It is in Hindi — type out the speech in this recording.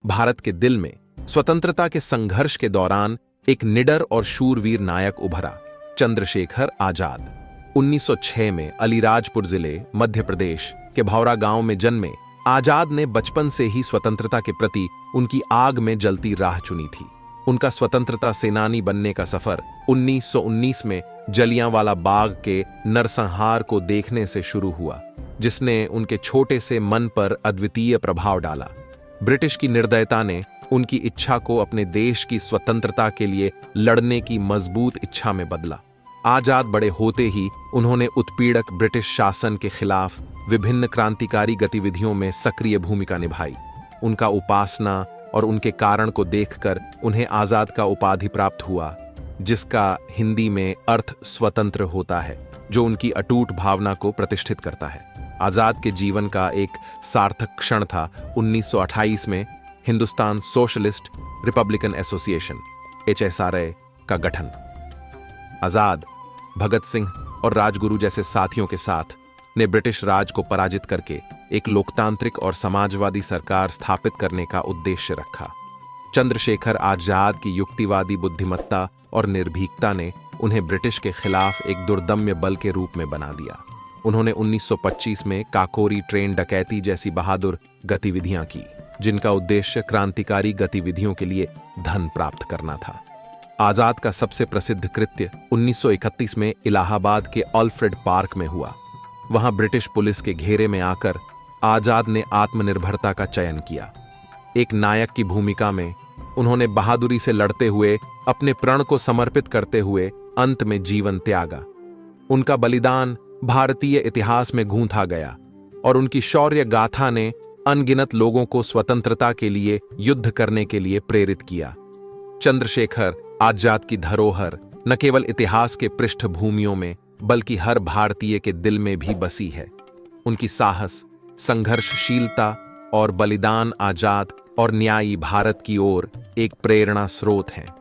भारत के दिल में स्वतंत्रता के संघर्ष के दौरान एक निडर और शूरवीर नायक उभरा, चंद्रशेखर आजाद। 1906 में अलीराजपुर जिले मध्य प्रदेश के भौरा गांव में जन्मे आजाद ने बचपन से ही स्वतंत्रता के प्रति उनकी आग में जलती राह चुनी थी। उनका स्वतंत्रता सेनानी बनने का सफर 1919 में जलियांवाला बाग के नरसंहार को देखने से शुरू हुआ, जिसने उनके छोटे से मन पर अद्वितीय प्रभाव डाला। ब्रिटिश की निर्दयता ने उनकी इच्छा को अपने देश की स्वतंत्रता के लिए लड़ने की मजबूत इच्छा में बदला। आजाद बड़े होते ही उन्होंने उत्पीड़क ब्रिटिश शासन के खिलाफ विभिन्न क्रांतिकारी गतिविधियों में सक्रिय भूमिका निभाई। उनका उपासना और उनके कारण को देखकर उन्हें आजाद का उपाधि प्राप्त हुआ, जिसका हिंदी में अर्थ स्वतंत्र होता है, जो उनकी अटूट भावना को प्रतिष्ठित करता है। आजाद के जीवन का एक सार्थक क्षण था 1928 में Hindustan socialist Republican association HSRA का गठन। आजाद भगत सिंह और राजगुरु जैसे साथियों के साथ ने ब्रिटिश राज को पराजित करके एक लोकतांत्रिक और समाजवादी सरकार स्थापित करने का उद्देश्य रखा। चंद्रशेखर आजाद की युक्तिवादी बुद्धिमत्ता और निर्भीकता ने उन्हें ब्रिटिश के खिलाफ एक दुर्दम्य बल के रूप में बना दिया। उन्होंने 1925 में काकोरी ट्रेन डकैती जैसी बहादुर गतिविधियां की, जिनका उद्देश्य क्रांतिकारी गतिविधियों के लिए धन प्राप्त करना था। आजाद का सबसे प्रसिद्ध कृत्य 1931 में इलाहाबाद के ऑल्फ्रेड पार्क में हुआ। वहां ब्रिटिश पुलिस के घेरे में आकर आजाद ने आत्मनिर्भरता का चयन किया। एक नायक की भूमिका में उन्होंने बहादुरी से लड़ते हुए अपने प्राण को समर्पित करते हुए अंत में जीवन त्यागा। उनका बलिदान भारतीय इतिहास में गूंथा गया और उनकी शौर्य गाथा ने अनगिनत लोगों को स्वतंत्रता के लिए युद्ध करने के लिए प्रेरित किया। चंद्रशेखर आजाद की धरोहर न केवल इतिहास के पृष्ठभूमियों में बल्कि हर भारतीय के दिल में भी बसी है। उनकी साहस, संघर्षशीलता और बलिदान आजाद और न्यायी भारत की ओर एक प्रेरणा स्रोत हैं।